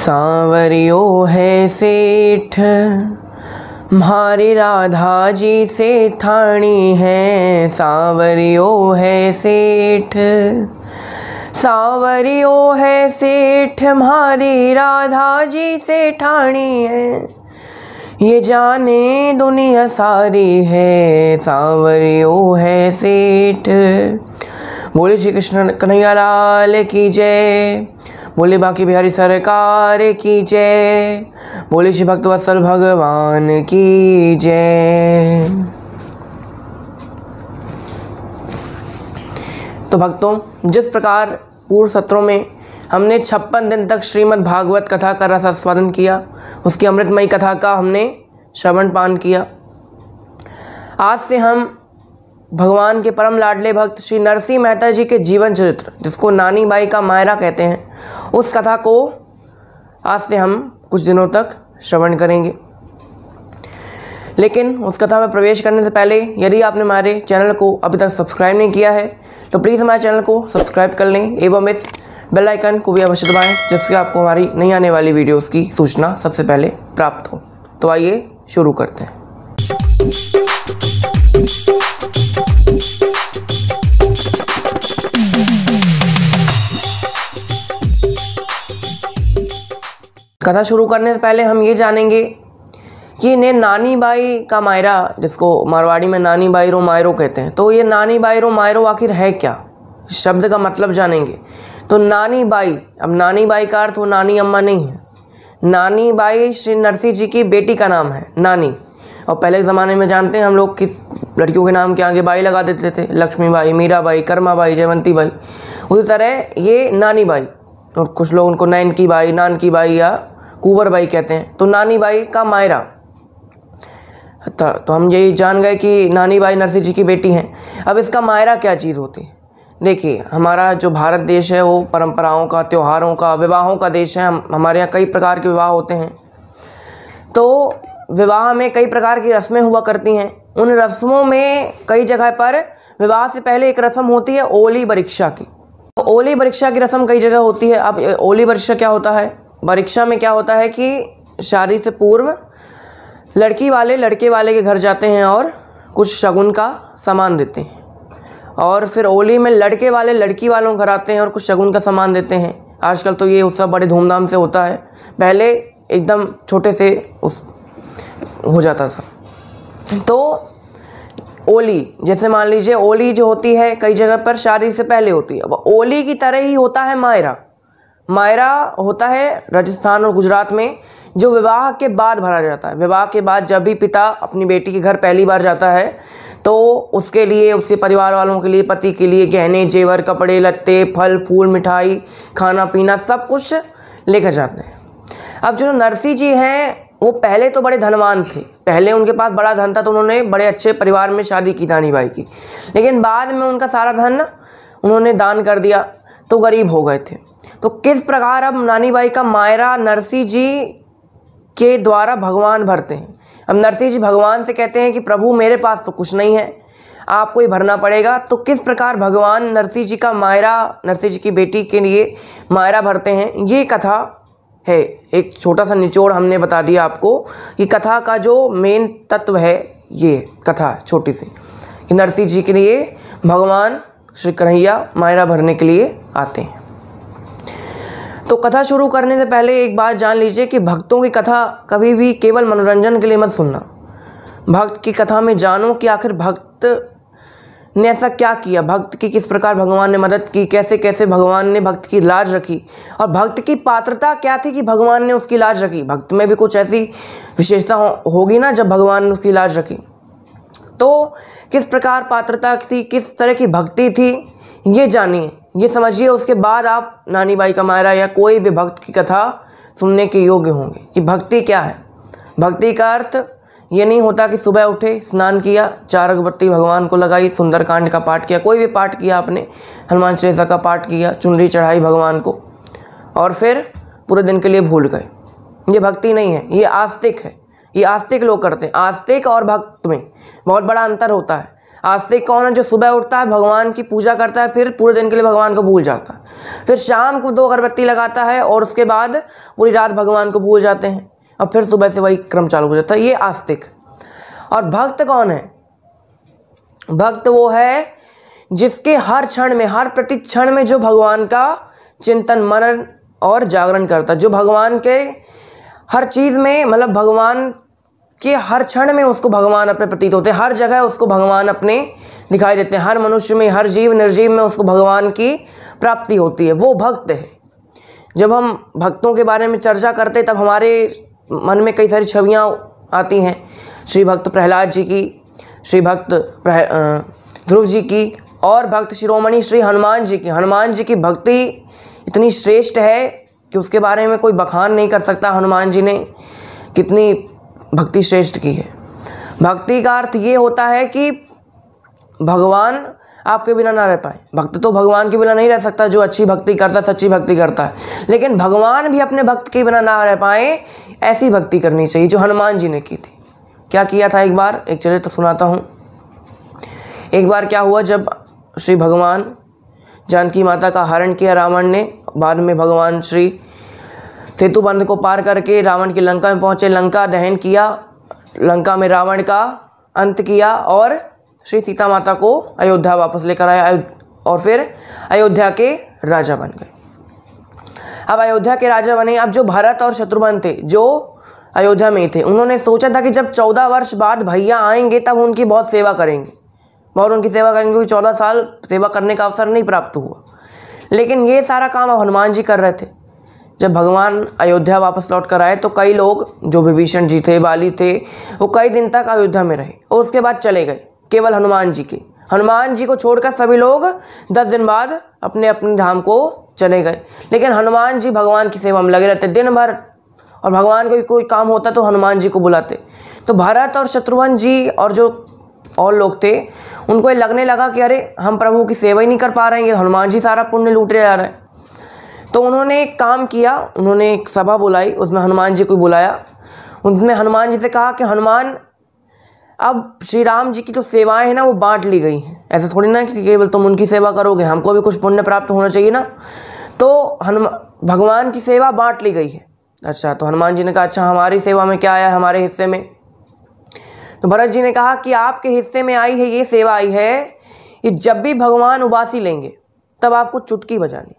सांवरियो है सेठ म्हारी राधा जी से ठाणी है। सांवरियो है सेठ, सांवरियो है सेठ म्हारी राधा जी से ठाणी है। ये जाने दुनिया सारी है, सांवरियो है सेठ। बोले श्री कृष्ण कन्हैया लाल की जय। बोले बांके बिहारी सरकार की जय। बोले श्री भक्तवत्सल भगवान की जय। तो भक्तों, जिस प्रकार पूर्व सत्रों में हमने 56 दिन तक श्रीमद् भागवत कथा का रस आस्वादन किया, उसकी अमृतमयी कथा का हमने श्रवण पान किया। आज से हम भगवान के परम लाडले भक्त श्री नरसिंह मेहता जी के जीवन चरित्र, जिसको नानी बाई का मायरा कहते हैं, उस कथा को आज से हम कुछ दिनों तक श्रवण करेंगे। लेकिन उस कथा में प्रवेश करने से पहले यदि आपने हमारे चैनल को अभी तक सब्सक्राइब नहीं किया है तो प्लीज़ हमारे चैनल को सब्सक्राइब कर लें एवं इस बेल आइकन को भी अवश्य दबाएं, जिससे आपको हमारी नई आने वाली वीडियोस की सूचना सबसे पहले प्राप्त हो। तो आइए शुरू करते हैं। कथा शुरू करने से पहले हम ये जानेंगे कि इन्हें नानी बाई का मायरा, जिसको मारवाड़ी में नानी बाई रो मायरो कहते हैं, तो ये नानी बाई रो मायरो आखिर है क्या, शब्द का मतलब जानेंगे। तो नानी बाई, अब नानी बाई का अर्थ वो नानी अम्मा नहीं है। नानी बाई श्री नरसिंह जी की बेटी का नाम है नानी। और पहले के ज़माने में जानते हैं हम लोग किस लड़कियों के नाम के आगे बाई लगा देते थे, लक्ष्मी बाई, मीरा बाई, कर्मा बाई, जयवंती बाई। उसी तरह ये नानी बाई, और कुछ लोग उनको नैन की बाई, नान की बाई या कुंवर बाई कहते हैं। तो नानी बाई का मायरा, तो हम यही जान गए कि नानी बाई नरसिंह जी की बेटी हैं। अब इसका मायरा क्या चीज़ होती है? देखिए, हमारा जो भारत देश है वो परंपराओं का, त्योहारों का, विवाहों का देश है। हमारे यहाँ कई प्रकार के विवाह होते हैं। तो विवाह में कई प्रकार की रस्में हुआ करती हैं। उन रस्मों में कई जगह पर विवाह से पहले एक रस्म होती है ओली बरीक्षा की। तो ओली बरीक्षा की रस्म कई जगह होती है। अब ओली बरीक्षा क्या होता है? बरीक्षा में क्या होता है कि शादी से पूर्व लड़की वाले लड़के वाले के घर जाते हैं और कुछ शगुन का सामान देते हैं, और फिर ओली में लड़के वाले लड़की वालों घर आते हैं और कुछ शगुन का सामान देते हैं। आजकल तो ये उत्सव बड़े धूमधाम से होता है, पहले एकदम छोटे से हो जाता था। तो ओली, जैसे मान लीजिए ओली जो होती है कई जगह पर शादी से पहले होती है। अब ओली की तरह ही होता है मायरा। मायरा होता है राजस्थान और गुजरात में, जो विवाह के बाद भरा जाता है। विवाह के बाद जब भी पिता अपनी बेटी के घर पहली बार जाता है तो उसके लिए, उसके परिवार वालों के लिए, पति के लिए गहने जेवर, कपड़े लत्ते, फल फूल, मिठाई, खाना पीना सब कुछ लेकर जाते हैं। अब जो नरसिंह जी हैं वो पहले तो बड़े धनवान थे, पहले उनके पास बड़ा धन था, तो उन्होंने बड़े अच्छे परिवार में शादी की नानी बाई की। लेकिन बाद में उनका सारा धन उन्होंने दान कर दिया तो गरीब हो गए थे। तो किस प्रकार अब नानी बाई का मायरा नरसिंह जी के द्वारा भगवान भरते हैं। अब नरसिंह जी भगवान से कहते हैं कि प्रभु मेरे पास तो कुछ नहीं है, आपको ही भरना पड़ेगा। तो किस प्रकार भगवान नरसिंह जी का मायरा, नरसिंह जी की बेटी के लिए मायरा भरते हैं, ये कथा है। एक छोटा सा निचोड़ हमने बता दिया आपको कि कथा का जो मेन तत्व है, ये कथा छोटी सी, कि नरसिंह जी के लिए भगवान श्री कन्हैया मायरा भरने के लिए आते हैं। तो कथा शुरू करने से पहले एक बात जान लीजिए कि भक्तों की कथा कभी भी केवल मनोरंजन के लिए मत सुनना। भक्त की कथा में जानो कि आखिर भक्त ने ऐसा क्या किया, भक्त की किस प्रकार भगवान ने मदद की, कैसे कैसे भगवान ने भक्त की लाज रखी, और भक्त की पात्रता क्या थी कि भगवान ने उसकी लाज रखी। भक्त में भी कुछ ऐसी विशेषता होगी ना जब भगवान ने उसकी लाज रखी। तो किस प्रकार पात्रता थी, किस तरह की भक्ति थी, ये जानिए, ये समझिए। उसके बाद आप नानी बाई का मायरा या कोई भी भक्त की कथा सुनने के योग्य होंगे कि भक्ति क्या है। भक्ति का अर्थ ये नहीं होता कि सुबह उठे, स्नान किया, 4 अगरबत्ती भगवान को लगाई, सुंदरकांड का पाठ किया, कोई भी पाठ किया आपने, हनुमान चालीसा का पाठ किया, चुनरी चढ़ाई भगवान को, और फिर पूरे दिन के लिए भूल गए। ये भक्ति नहीं है, ये आस्तिक है। ये आस्तिक लोग करते हैं। आस्तिक और भक्त में बहुत बड़ा अंतर होता है। आस्तिक कौन है? जो सुबह उठता है, भगवान की पूजा करता है, फिर पूरे दिन के लिए भगवान को भूल जाता है, फिर शाम को 2 अगरबत्ती लगाता है और उसके बाद पूरी रात भगवान को भूल जाते हैं और फिर सुबह से वही क्रम चालू हो जाता है। ये आस्तिक। और भक्त कौन है? भक्त वो है जिसके हर क्षण में, हर प्रति क्षण में जो भगवान का चिंतन मनन और जागरण करता है, जो भगवान के हर चीज़ में, मतलब भगवान के हर क्षण में उसको भगवान अपने प्रतीत होते हैं, हर जगह उसको भगवान अपने दिखाई देते हैं, हर मनुष्य में, हर जीव निर्जीव में उसको भगवान की प्राप्ति होती है, वो भक्त है। जब हम भक्तों के बारे में चर्चा करते हैं तब हमारे मन में कई सारी छवियाँ आती हैं, श्री भक्त प्रहलाद जी की, श्री भक्त ध्रुव जी की और भक्त शिरोमणि श्री हनुमान जी की। हनुमान जी की भक्ति इतनी श्रेष्ठ है कि उसके बारे में कोई बखान नहीं कर सकता। हनुमान जी ने कितनी भक्ति श्रेष्ठ की है। भक्ति का अर्थ ये होता है कि भगवान आपके बिना ना रह पाए। भक्त तो भगवान के बिना नहीं रह सकता, जो अच्छी भक्ति करता है, सच्ची भक्ति करता है, लेकिन भगवान भी अपने भक्त के बिना ना रह पाए, ऐसी भक्ति करनी चाहिए जो हनुमान जी ने की थी। क्या किया था एक बार, एक चरित्र सुनाता हूँ। एक बार क्या हुआ, जब श्री भगवान जानकी माता का हरण किया रावण ने, बाद में भगवान श्री सेतु बंध को पार करके रावण की लंका में पहुँचे, लंका दहन किया, लंका में रावण का अंत किया और श्री सीता माता को अयोध्या वापस लेकर आया और फिर अयोध्या के राजा बन गए। अब अयोध्या के राजा बने। अब जो भरत और शत्रुघ्न थे, जो अयोध्या में थे, उन्होंने सोचा था कि जब 14 वर्ष बाद भैया आएंगे तब उनकी बहुत सेवा करेंगे, बहुत उनकी सेवा करेंगे, क्योंकि 14 साल सेवा करने का अवसर नहीं प्राप्त हुआ। लेकिन ये सारा काम अब हनुमान जी कर रहे थे। जब भगवान अयोध्या वापस लौट कर आए तो कई लोग, जो विभीषण जी थे, बाली थे, वो कई दिन तक अयोध्या में रहे और उसके बाद चले गए। केवल हनुमान जी को छोड़कर सभी लोग 10 दिन बाद अपने अपने धाम को चले गए। लेकिन हनुमान जी भगवान की सेवा में लगे रहते दिन भर, और भगवान को कोई काम होता तो हनुमान जी को बुलाते। तो भरत और शत्रुघ्न जी और जो और लोग थे, उनको ये लगने लगा कि अरे हम प्रभु की सेवा ही नहीं कर पा रहे हैं, ये हनुमान जी सारा पुण्य लूट रहे जा रहे हैं। तो उन्होंने एक काम किया, उन्होंने एक सभा बुलाई, उसमें हनुमान जी को बुलाया। उसमें हनुमान जी से कहा कि हनुमान, अब श्री राम जी की जो सेवाएं हैं ना वो बांट ली गई हैं। ऐसा थोड़ी ना कि केवल तुम उनकी सेवा करोगे, हमको भी कुछ पुण्य प्राप्त होना चाहिए ना। तो भगवान की सेवा बांट ली गई है। अच्छा, तो हनुमान जी ने कहा अच्छा हमारी सेवा में क्या आया है, हमारे हिस्से में? तो भरत जी ने कहा कि आपके हिस्से में आई है ये सेवा आई है कि जब भी भगवान उबासी लेंगे तब आपको चुटकी बजानी।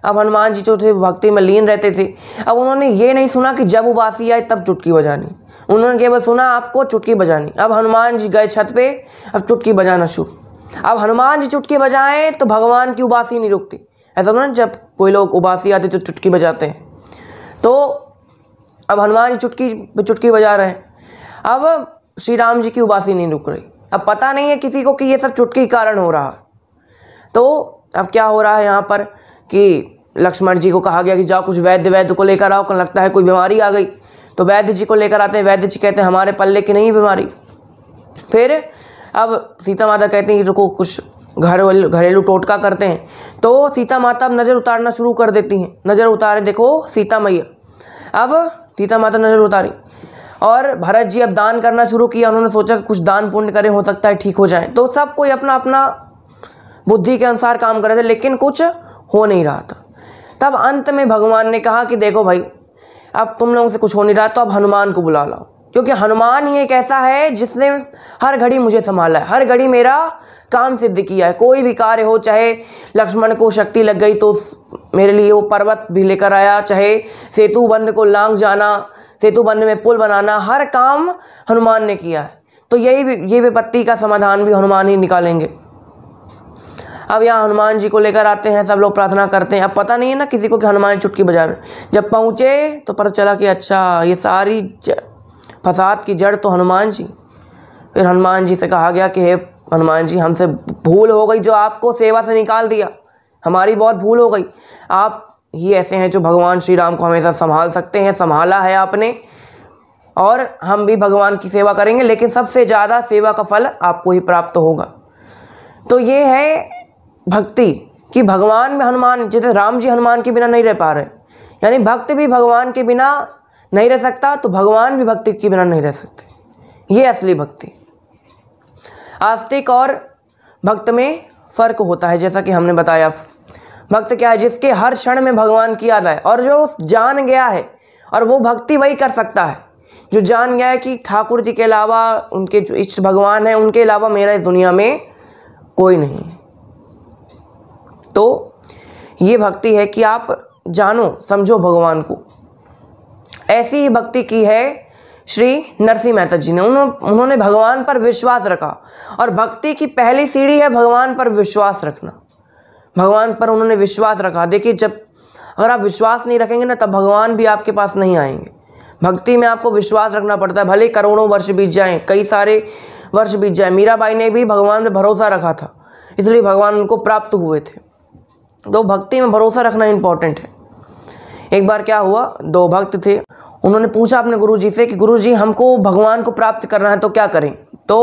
अब हनुमान जी जो थे भक्ति में लीन रहते थे। अब उन्होंने ये नहीं सुना कि जब उबासी आए तब चुटकी बजानी, उन्होंने केवल सुना आपको चुटकी बजानी। अब हनुमान जी गए छत पे, अब चुटकी बजाना शुरू। अब हनुमान जी चुटकी बजाएं तो भगवान की उबासी नहीं रुकती। ऐसा ना, जब कोई लोग उबासी आते तो चुटकी बजाते हैं, तो अब हनुमान जी चुटकी बजा रहे हैं। अब श्री राम जी की उबासी नहीं रुक रही। अब पता नहीं है किसी को कि ये सब चुटकी कारण हो रहा है। तो अब क्या हो रहा है यहाँ पर कि लक्ष्मण जी को कहा गया कि जाओ कुछ वैद्य को लेकर आओ, कल लगता है कोई बीमारी आ गई। तो वैद्य जी को लेकर आते हैं। वैद्य जी कहते हैं हमारे पल्ले की नहीं बीमारी। फिर अब सीता माता कहती हैं कि रुको कुछ घरेलू टोटका करते हैं। तो सीता माता अब नज़र उतारना शुरू कर देती हैं। नज़र उतारे, देखो सीता मैया। अब सीता माता नज़र उतारी और भरत जी अब दान करना शुरू किया। उन्होंने सोचा कि कुछ दान पुण्य करें, हो सकता है ठीक हो जाए। तो सब कोई अपना अपना बुद्धि के अनुसार काम कर रहे थे, लेकिन कुछ हो नहीं रहा था। तब अंत में भगवान ने कहा कि देखो भाई, अब तुम लोगों से कुछ हो नहीं रहा तो अब हनुमान को बुला लाओ, क्योंकि हनुमान ही एक ऐसा है जिसने हर घड़ी मुझे संभाला है, हर घड़ी मेरा काम सिद्ध किया है। कोई भी कार्य हो, चाहे लक्ष्मण को शक्ति लग गई तो मेरे लिए वो पर्वत भी लेकर आया, चाहे सेतु बंध को लांघ जाना, सेतु बंध में पुल बनाना, हर काम हनुमान ने किया है। तो ये विपत्ति का समाधान भी हनुमान ही निकालेंगे। अब यहाँ हनुमान जी को लेकर आते हैं, सब लोग प्रार्थना करते हैं। अब पता नहीं है ना किसी को कि हनुमान चुटकी बजा रहे। जब पहुँचे तो पता चला कि अच्छा ये सारी फसाद की जड़ तो हनुमान जी। फिर हनुमान जी से कहा गया कि हे हनुमान जी, हमसे भूल हो गई जो आपको सेवा से निकाल दिया, हमारी बहुत भूल हो गई। आप ही ऐसे हैं जो भगवान श्री राम को हमेशा संभाल सकते हैं, संभाला है आपने, और हम भी भगवान की सेवा करेंगे, लेकिन सबसे ज़्यादा सेवा का फल आपको ही प्राप्त होगा। तो ये है भक्ति कि भगवान में हनुमान, जैसे राम जी हनुमान के बिना नहीं रह पा रहे, यानी भक्त भी भगवान के बिना नहीं रह सकता, तो भगवान भी भक्ति के बिना नहीं रह सकते। ये असली भक्ति। आस्तिक और भक्त में फ़र्क होता है, जैसा कि हमने बताया। भक्त क्या है? जिसके हर क्षण में भगवान की याद आए, और जो जान गया है, और वो भक्ति वही कर सकता है जो जान गया है कि ठाकुर जी के अलावा, उनके जो इष्ट भगवान हैं, उनके अलावा मेरा इस दुनिया में कोई नहीं। तो ये भक्ति है कि आप जानो समझो भगवान को। ऐसी ही भक्ति की है श्री नरसिंह मेहता जी ने। उन्होंने भगवान पर विश्वास रखा, और भक्ति की पहली सीढ़ी है भगवान पर विश्वास रखना। भगवान पर उन्होंने विश्वास रखा। देखिए, जब अगर आप विश्वास नहीं रखेंगे ना, तब भगवान भी आपके पास नहीं आएंगे। भक्ति में आपको विश्वास रखना पड़ता है। भले करोड़ों वर्ष बीत जाएं, कई सारे वर्ष बीत जाएं। मीराबाई ने भी भगवान में भरोसा रखा था, इसलिए भगवान उनको प्राप्त हुए थे। तो भक्ति में भरोसा रखना इंपॉर्टेंट है। एक बार क्या हुआ, दो भक्त थे, उन्होंने पूछा अपने गुरुजी से कि गुरुजी, हमको भगवान को प्राप्त करना है तो क्या करें। तो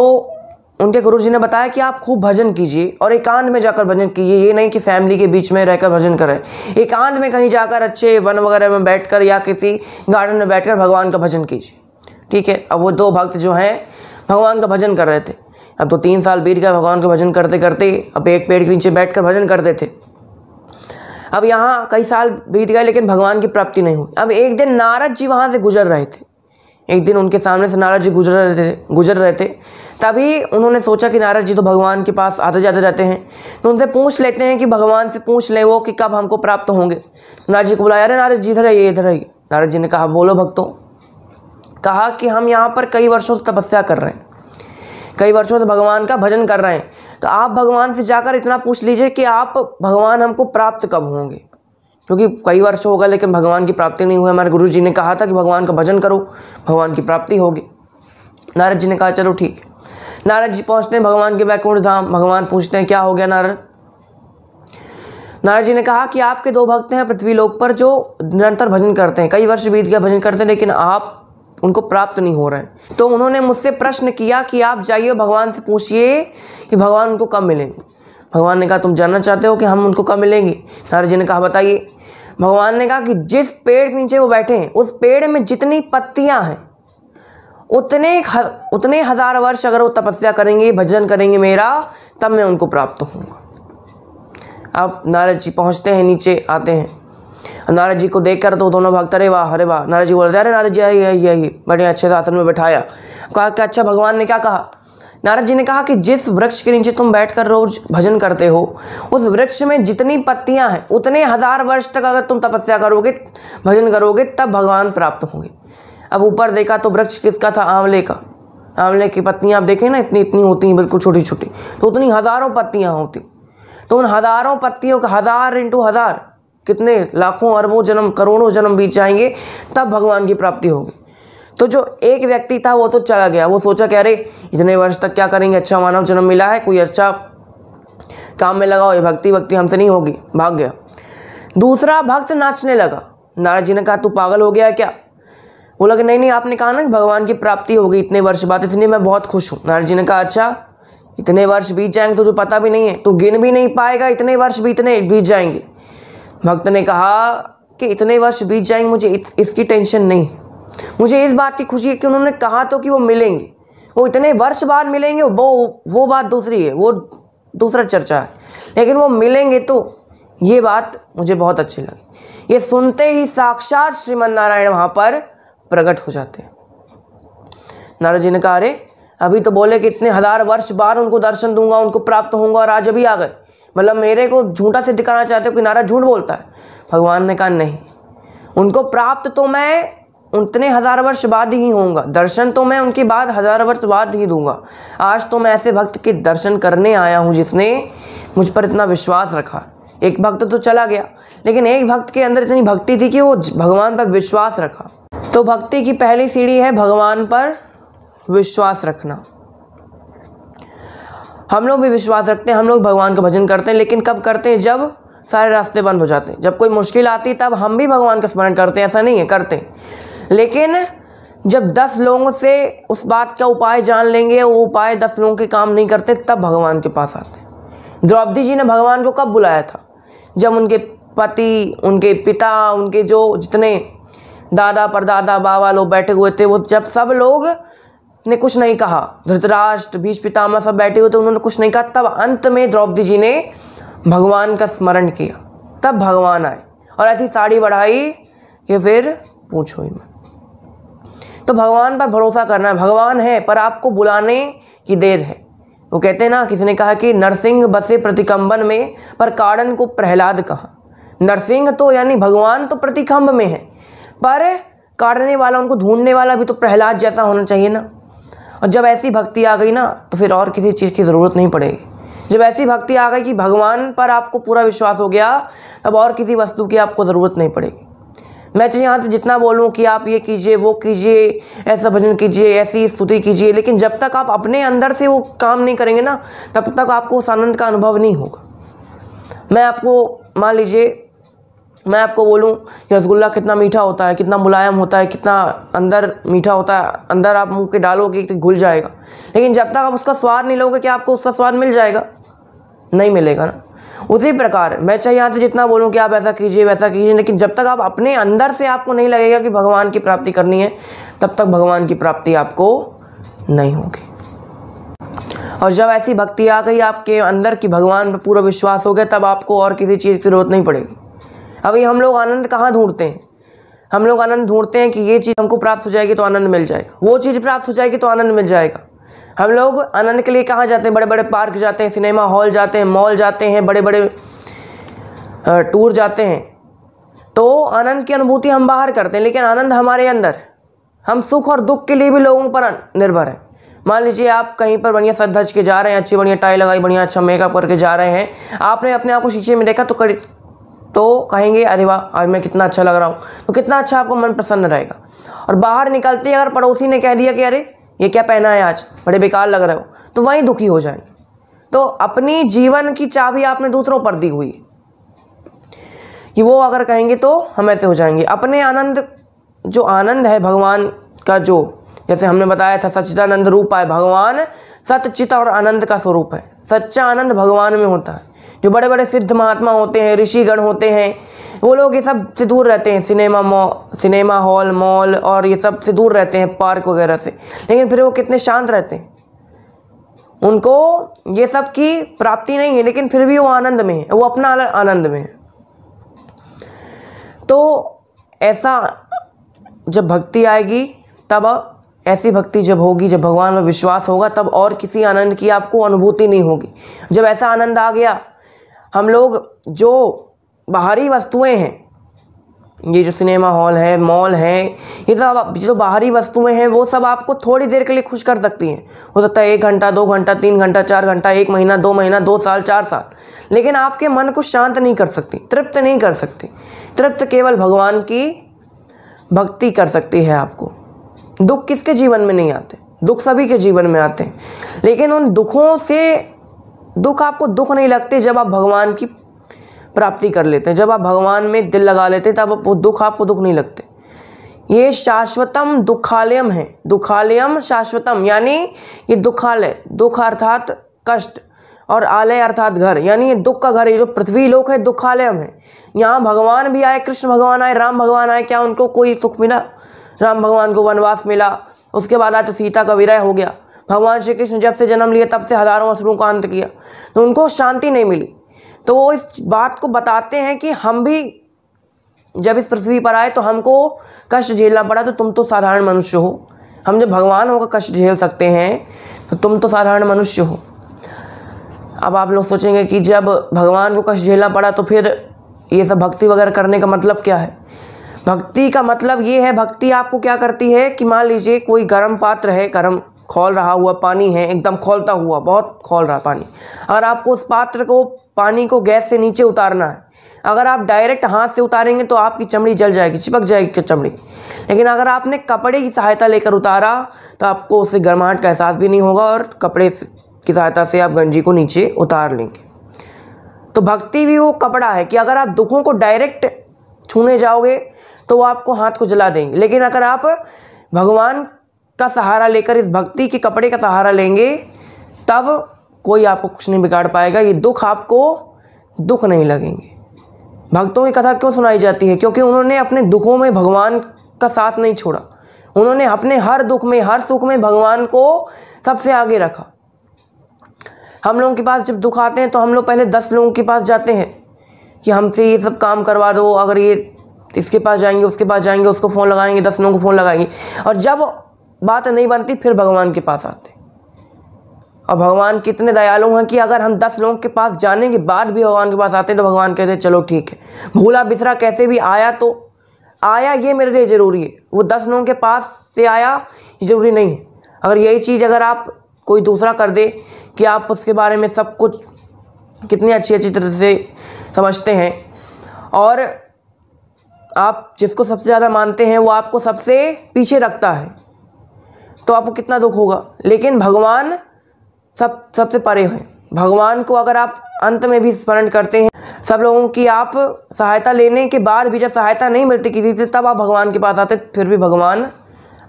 उनके गुरुजी ने बताया कि आप खूब भजन कीजिए, और एकांत में जाकर भजन कीजिए। ये नहीं कि फैमिली के बीच में रहकर भजन करें, एकांत में कहीं जाकर अच्छे वन वगैरह में बैठकर या किसी गार्डन में बैठकर भगवान का भजन कीजिए। ठीक है। अब वो दो भक्त जो हैं भगवान का भजन कर रहे थे। अब तो 3 साल बीत गए भगवान का भजन करते करते। अब एक पेड़ के नीचे बैठकर भजन करते थे। अब यहाँ कई साल बीत गए, लेकिन भगवान की प्राप्ति नहीं हुई। अब एक दिन नारद जी वहाँ से गुजर रहे थे। एक दिन उनके सामने से नारद जी गुजर रहे थे। तभी उन्होंने सोचा कि नारद जी तो भगवान के पास आते जाते रहते हैं, तो उनसे पूछ लेते हैं कि भगवान से पूछ लें वो कि कब हमको प्राप्त होंगे। नारद जी को बुलाया, अरे नारद जी इधर आइए, इधर आइए। नारद जी ने कहा, बोलो भक्तों। कहा कि हम यहाँ पर कई वर्षों से तपस्या कर रहे हैं, कई वर्षों से भगवान का भजन कर रहे हैं, तो आप भगवान से जाकर इतना पूछ लीजिए कि आप भगवान हमको प्राप्त कब होंगे, क्योंकि कई वर्ष हो गए लेकिन भगवान की प्राप्ति नहीं हुई। हमारे गुरु जी ने कहा था कि भगवान का भजन करो, भगवान की प्राप्ति होगी। नारद जी ने कहा चलो ठीक है। नारद जी पहुँचते हैं भगवान के वैकुंठ धाम। भगवान पूछते हैं क्या हो गया नारद। नारद जी ने कहा कि आपके 2 भक्त हैं पृथ्वी लोक पर जो निरंतर भजन करते हैं, कई वर्ष बीत गया भजन करते हैं, लेकिन आप उनको प्राप्त नहीं हो रहे हैं। तो उन्होंने मुझसे प्रश्न किया कि आप जाइए भगवान से पूछिए कि भगवान उनको कब मिलेंगे। भगवान ने कहा तुम जानना चाहते हो कि हम उनको कब मिलेंगे। नारद जी ने कहा बताइए। भगवान ने कहा कि जिस पेड़ के नीचे वो बैठे हैं, उस पेड़ में जितनी पत्तियां हैं, उतने हजार वर्ष अगर वो तपस्या करेंगे, भजन करेंगे मेरा, तब मैं उनको प्राप्त होऊंगा। अब नारद जी पहुंचते हैं, नीचे आते हैं। नारद जी को देखकर तो दोनों भक्त अरे वाह अरे वाह। नारद जी बोलते अरे नारद जी आइए, बड़े अच्छे से आसन में बैठाया। कहा कि अच्छा भगवान ने क्या कहा। नारद जी ने कहा कि जिस वृक्ष के नीचे तुम बैठकर रोज भजन करते हो, उस वृक्ष में जितनी पत्तियां हैं, उतने हजार वर्ष तक अगर तुम तपस्या करोगे, भजन करोगे, तब भगवान प्राप्त होंगे। अब ऊपर देखा तो वृक्ष किसका था, आंवले का। आंवले की पत्तियां आप देखें ना, इतनी इतनी होती हैं, बिल्कुल छोटी छोटी, तो उतनी हजारों पत्तियां होती। तो उन हजारों पत्तियों का 1000 × 1000 कितने लाखों अरबों जन्म, करोड़ों जन्म बीत जाएंगे, तब भगवान की प्राप्ति होगी। तो जो एक व्यक्ति था वो तो चला गया, वो सोचा कि अरे इतने वर्ष तक क्या करेंगे, अच्छा मानव जन्म मिला है, कोई अच्छा काम में लगाओ, ये भक्ति हमसे नहीं होगी, भाग गया। दूसरा भक्त नाचने लगा। नारद जी ने कहा तू पागल हो गया है क्या। बोला कि नहीं आपने कहा ना कि भगवान की प्राप्ति होगी इतने वर्ष बाद, इसलिए मैं बहुत खुश हूँ। नारद जी ने कहा अच्छा इतने वर्ष बीत जाएंगे, तुझे पता भी नहीं है, तू गिन भी नहीं पाएगा, इतने वर्ष बीत जाएंगे। भक्त ने कहा कि इतने वर्ष बीत जाएंगे, मुझे इसकी टेंशन नहीं, मुझे इस बात की खुशी है कि उन्होंने कहा तो कि वो मिलेंगे, वो इतने वर्ष बाद मिलेंगे, वो बात दूसरी है, वो दूसरा चर्चा है, लेकिन वो मिलेंगे तो ये बात मुझे बहुत अच्छी लगी। ये सुनते ही साक्षात श्रीमन नारायण वहाँ पर प्रकट हो जाते हैं। नारद जी ने कहा अरे अभी तो बोले कि इतने 1000 वर्ष बाद उनको दर्शन दूंगा, उनको प्राप्त होऊंगा, और आज अभी आ गए, मतलब मेरे को झूठा से दिखाना चाहते हो कि नारद झूठ बोलता है। भगवान ने कहा नहीं, उनको प्राप्त तो मैं उतने 1000 वर्ष बाद ही होऊंगा, दर्शन तो मैं उनके बाद 1000 वर्ष बाद ही दूंगा। आज तो मैं ऐसे भक्त के दर्शन करने आया हूँ जिसने मुझ पर इतना विश्वास रखा। एक भक्त तो चला गया, लेकिन एक भक्त के अंदर इतनी भक्ति थी कि वो भगवान पर विश्वास रखा। तो भक्ति की पहली सीढ़ी है भगवान पर विश्वास रखना। हम लोग भी विश्वास रखते हैं, हम लोग भगवान का भजन करते हैं, लेकिन कब करते हैं, जब सारे रास्ते बंद हो जाते हैं, जब कोई मुश्किल आती तब हम भी भगवान का स्मरण करते हैं, ऐसा नहीं है, करते हैं। लेकिन जब 10 लोगों से उस बात का उपाय जान लेंगे, वो उपाय 10 लोगों के काम नहीं करते, तब भगवान के पास आते हैं। द्रौपदी जी ने भगवान को कब बुलाया था, जब उनके पति, उनके पिता, उनके जो जितने दादा परदादा बाबा लोग बैठे हुए थे, वो जब सब लोग ने कुछ नहीं कहा, धृतराष्ट्र भीष्म पितामह सब बैठे हुए थे, उन्होंने कुछ नहीं कहा। तब अंत में द्रौपदी जी ने भगवान का स्मरण किया, तब भगवान आए और ऐसी साड़ी बढ़ाई कि फिर पूछो ही मत। तो भगवान पर भरोसा करना है, भगवान है पर आपको बुलाने की देर है। वो कहते हैं ना, किसी ने कहा कि नरसिंह बसे प्रतिकंबन में पर कारण को प्रहलाद कहा। नरसिंह तो यानी भगवान तो प्रतिकंब में है, पर काटने वाला, उनको ढूंढने वाला भी तो प्रहलाद जैसा होना चाहिए ना। और जब ऐसी भक्ति आ गई ना तो फिर और किसी चीज़ की ज़रूरत नहीं पड़ेगी। जब ऐसी भक्ति आ गई कि भगवान पर आपको पूरा विश्वास हो गया, तब और किसी वस्तु की आपको ज़रूरत नहीं पड़ेगी। मैं चाहे यहाँ से जितना बोलूँ कि आप ये कीजिए, वो कीजिए, ऐसा भजन कीजिए, ऐसी स्तुति कीजिए, लेकिन जब तक आप अपने अंदर से वो काम नहीं करेंगे ना, तब तक आपको उस आनंद का अनुभव नहीं होगा। मैं आपको मान लीजिए, मैं आपको बोलूं कि रसगुल्ला कितना मीठा होता है, कितना मुलायम होता है, कितना अंदर मीठा होता है, अंदर आप मुंह के डालोगे तो घुल जाएगा, लेकिन जब तक आप उसका स्वाद नहीं लोगे क्या आपको उसका स्वाद मिल जाएगा? नहीं मिलेगा ना। उसी प्रकार मैं चाहे यहाँ से जितना बोलूँ कि आप ऐसा कीजिए वैसा कीजिए, लेकिन जब तक आप अपने अंदर से आपको नहीं लगेगा कि भगवान की प्राप्ति करनी है, तब तक भगवान की प्राप्ति आपको नहीं होगी। और जब ऐसी भक्ति आ गई आपके अंदर कि भगवान पर पूरा विश्वास हो गया, तब आपको और किसी चीज़ की जरूरत नहीं पड़ेगी। अभी हम लोग आनंद कहाँ ढूंढते हैं? हम लोग आनंद ढूंढते हैं कि ये चीज़ हमको प्राप्त हो जाएगी तो आनंद मिल जाएगा, वो चीज़ प्राप्त हो जाएगी तो आनंद मिल जाएगा। हम लोग आनंद के लिए कहाँ जाते हैं? बड़े बड़े पार्क जाते हैं, सिनेमा हॉल जाते हैं, मॉल जाते हैं, बड़े बड़े टूर जाते हैं। तो आनंद की अनुभूति हम बाहर करते हैं, लेकिन आनंद हमारे अंदर। हम सुख और दुख के लिए भी लोगों पर निर्भर हैं। मान लीजिए आप कहीं पर बढ़िया सज धज के जा रहे हैं, अच्छी बढ़िया टाई लगाई, बढ़िया अच्छा मेकअप करके जा रहे हैं, आपने अपने आप को शीशे में देखा तो कहेंगे अरे वाह आज मैं कितना अच्छा लग रहा हूँ, तो कितना अच्छा आपको मन प्रसन्न रहेगा। और बाहर निकलते ही अगर पड़ोसी ने कह दिया कि अरे ये क्या पहना है आज, बड़े बेकार लग रहे हो, तो वहीं दुखी हो जाएंगे। तो अपनी जीवन की चाबी आपने दूसरों पर दी हुई है कि वो अगर कहेंगे तो हम ऐसे हो जाएंगे। अपने आनंद, जो आनंद है भगवान का, जो जैसे हमने बताया था सच्चिदानंद रूप है भगवान, सच्चित और आनंद का स्वरूप है। सच्चा आनंद भगवान में होता है। जो बड़े बड़े सिद्ध महात्मा होते हैं, ऋषिगण होते हैं, वो लोग ये सब से दूर रहते हैं, सिनेमा हॉल, मॉल और ये सब से दूर रहते हैं, पार्क वगैरह से, लेकिन फिर वो कितने शांत रहते हैं। उनको ये सब की प्राप्ति नहीं है, लेकिन फिर भी वो आनंद में है, वो अपना आनंद में है। तो ऐसा जब भक्ति आएगी, तब ऐसी भक्ति जब होगी, जब भगवान में विश्वास होगा, तब और किसी आनंद की आपको अनुभूति नहीं होगी। जब ऐसा आनंद आ गया, हम लोग जो बाहरी वस्तुएं हैं, ये जो सिनेमा हॉल है, मॉल है, ये सब जो बाहरी वस्तुएं हैं, वो सब आपको थोड़ी देर के लिए खुश कर सकती हैं। हो सकता है 1 घंटा, 2 घंटा, 3 घंटा, 4 घंटा, 1 महीना, 2 महीना, 2 साल, 4 साल, लेकिन आपके मन को शांत नहीं कर सकती, तृप्त नहीं कर सकती। तृप्त केवल भगवान की भक्ति कर सकती है आपको। दुख किसके जीवन में नहीं आते? दुख सभी के जीवन में आते हैं, लेकिन उन दुखों से दुख आपको दुख नहीं लगते जब आप भगवान की प्राप्ति कर लेते हैं, जब आप भगवान में दिल लगा लेते हैं, तब वो दुख आपको दुख नहीं लगते। ये शाश्वतम दुखालयम है, दुखालयम शाश्वतम, यानी ये दुखालय, दुख अर्थात कष्ट और आलय अर्थात घर, यानी ये दुख का घर। ये जो पृथ्वी लोक है दुखालयम है। यहाँ भगवान भी आए, कृष्ण भगवान आए, राम भगवान आए, क्या उनको कोई सुख मिला? राम भगवान को वनवास मिला, उसके बाद आए तो सीता का विरह हो गया। भगवान श्री कृष्ण जब से जन्म लिया तब से हजारों असुरों का अंत किया, तो उनको शांति नहीं मिली। तो वो इस बात को बताते हैं कि हम भी जब इस पृथ्वी पर आए तो हमको कष्ट झेलना पड़ा, तो तुम तो साधारण मनुष्य हो। हम जब भगवान होकर कष्ट झेल सकते हैं तो तुम तो साधारण मनुष्य हो। अब आप लोग सोचेंगे कि जब भगवान को कष्ट झेलना पड़ा तो फिर ये सब भक्ति वगैरह करने का मतलब क्या है? भक्ति का मतलब ये है, भक्ति आपको क्या करती है कि मान लीजिए कोई गर्म पात्र है, गर्म खौल रहा हुआ पानी है, एकदम खौलता हुआ, बहुत खौल रहा पानी। अगर आपको उस पात्र को, पानी को गैस से नीचे उतारना है, अगर आप डायरेक्ट हाथ से उतारेंगे तो आपकी चमड़ी जल जाएगी, चिपक जाएगी चमड़ी। लेकिन अगर आपने कपड़े की सहायता लेकर उतारा तो आपको उससे गर्माहट का एहसास भी नहीं होगा और कपड़े की सहायता से आप गंजी को नीचे उतार लेंगे। तो भक्ति भी वो कपड़ा है कि अगर आप दुखों को डायरेक्ट छूने जाओगे तो वो आपको हाथ को जला देंगे, लेकिन अगर आप भगवान का सहारा लेकर इस भक्ति के कपड़े का सहारा लेंगे, तब कोई आपको कुछ नहीं बिगाड़ पाएगा। ये दुख आपको दुख नहीं लगेंगे। भक्तों की कथा क्यों सुनाई जाती है? क्योंकि उन्होंने अपने दुखों में भगवान का साथ नहीं छोड़ा, उन्होंने अपने हर दुख में, हर सुख में भगवान को सबसे आगे रखा। हम लोगों के पास जब दुख आते हैं तो हम लोग पहले 10 लोगों के पास जाते हैं कि हमसे ये सब काम करवा दो, अगर ये इसके पास जाएंगे, उसके पास जाएंगे, उसको फ़ोन लगाएंगे, 10 लोगों को फ़ोन लगाएंगे, और जब बात नहीं बनती फिर भगवान के पास आते। और भगवान कितने दयालु हैं कि अगर हम 10 लोगों के पास जाने के बाद भी भगवान के पास आते हैं तो भगवान कहते हैं चलो ठीक है, भूला बिसरा कैसे भी आया तो आया, ये मेरे लिए ज़रूरी है। वो 10 लोगों के पास से आया ये ज़रूरी नहीं है। अगर यही चीज़ अगर आप कोई दूसरा कर दे कि आप उसके बारे में सब कुछ कितनी अच्छी तरह से समझते हैं और आप जिसको सबसे ज़्यादा मानते हैं वो आपको सबसे पीछे रखता है, तो आपको कितना दुख होगा। लेकिन भगवान सबसे परे हैं। भगवान को अगर आप अंत में भी स्मरण करते हैं, सब लोगों की आप सहायता लेने के बाद भी जब सहायता नहीं मिलती किसी से, तब आप भगवान के पास आते, फिर भी भगवान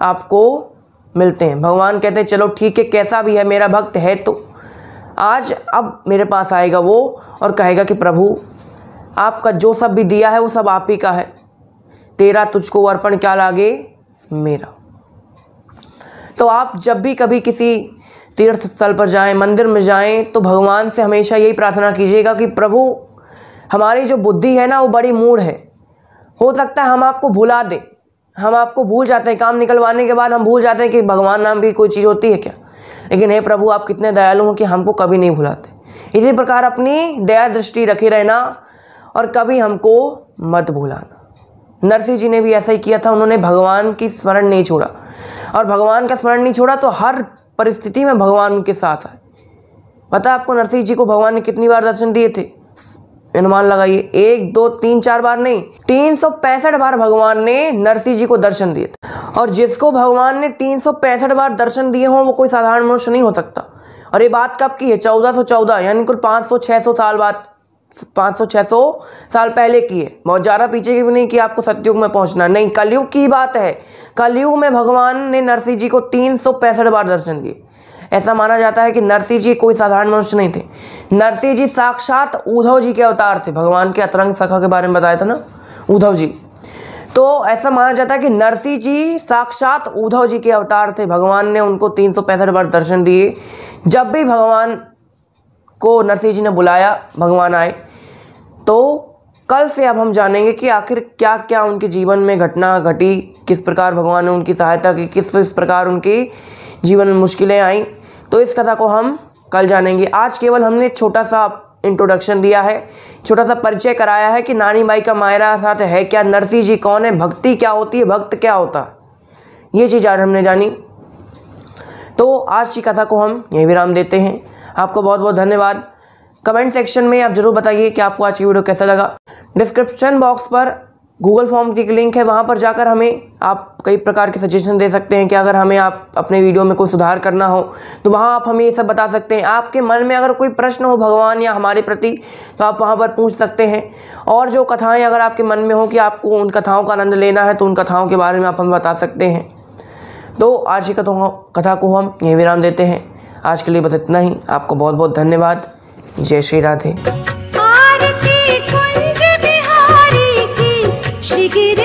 आपको मिलते हैं। भगवान कहते हैं चलो ठीक है, कैसा भी है मेरा भक्त है तो आज अब मेरे पास आएगा वो और कहेगा कि प्रभु आपका जो सब भी दिया है वो सब आप ही का है, तेरा तुझको अर्पण क्या लागे मेरा। तो आप जब भी कभी किसी तीर्थ स्थल पर जाएं, मंदिर में जाएं, तो भगवान से हमेशा यही प्रार्थना कीजिएगा कि प्रभु हमारी जो बुद्धि है ना वो बड़ी मूढ़ है, हो सकता है हम आपको भुला दें, हम आपको भूल जाते हैं, काम निकलवाने के बाद हम भूल जाते हैं कि भगवान नाम की कोई चीज़ होती है क्या। लेकिन हे प्रभु आप कितने दयालु हो कि हमको कभी नहीं भुलाते। इसी प्रकार अपनी दया दृष्टि रखे रहना और कभी हमको मत भुलाना। नरसिंह जी ने भी ऐसा ही किया था, उन्होंने भगवान की स्मरण नहीं छोड़ा, और भगवान का स्मरण नहीं छोड़ा तो हर परिस्थिति में भगवान उनके साथ आए। पता है आपको नरसिंह जी को भगवान ने कितनी बार दर्शन दिए थे? अनुमान लगाइए, 1 2 3 4 बार नहीं, 365 बार भगवान ने नरसिंह जी को दर्शन दिए थे। और जिसको भगवान ने 365 बार दर्शन दिए हों वो कोई साधारण मनुष्य नहीं हो सकता। और ये बात कब की है? 1414, यानी कुल 500-600 साल बाद, 500-600 साल पहले की है, बहुत ज़्यादा पीछे की भी नहीं कि आपको सतयुग में पहुंचना, नहीं, कलयुग की बात है। कलयुग में भगवान ने नरसिंह जी को 365 बार दर्शन दिए। ऐसा माना जाता है कि नरसिंह जी कोई साधारण मनुष्य नहीं थे, नरसिंह जी साक्षात उद्धव जी के अवतार थे। भगवान के अतरंग सखा के बारे में बताया था ना, उद्धव जी। तो ऐसा माना जाता है कि नरसिंह जी साक्षात उद्धव जी के अवतार थे। भगवान ने उनको 365 बार दर्शन दिए। जब भी भगवान को नरसिंह जी ने बुलाया भगवान आए। तो कल से अब हम जानेंगे कि आखिर क्या क्या उनके जीवन में घटना घटी, किस प्रकार भगवान ने उनकी सहायता की, किस प्रकार उनके जीवन में मुश्किलें आई। तो इस कथा को हम कल जानेंगे। आज केवल हमने छोटा सा इंट्रोडक्शन दिया है, छोटा सा परिचय कराया है कि नानी बाई का मायरा साथ है क्या, नरसिंह जी कौन है, भक्ति क्या होती है, भक्त क्या होता है, ये चीज़ आज हमने जानी। तो आज की कथा को हम यहीं विराम देते हैं। आपको बहुत बहुत धन्यवाद। कमेंट सेक्शन में आप ज़रूर बताइए कि आपको आज की वीडियो कैसा लगा। डिस्क्रिप्शन बॉक्स पर गूगल फॉर्म की लिंक है, वहाँ पर जाकर हमें आप कई प्रकार के सजेशन दे सकते हैं कि अगर हमें आप अपने वीडियो में कोई सुधार करना हो तो वहाँ आप हमें ये सब बता सकते हैं। आपके मन में अगर कोई प्रश्न हो भगवान या हमारे प्रति तो आप वहाँ पर पूछ सकते हैं। और जो कथाएँ अगर आपके मन में हो कि आपको उन कथाओं का आनंद लेना है तो उन कथाओं के बारे में आप हमें बता सकते हैं। तो आज की कथा को हम यहीं विराम देते हैं। आज के लिए बस इतना ही। आपको बहुत बहुत धन्यवाद। जय श्री राधे। आरती कुंज बिहारी की श्री गिरि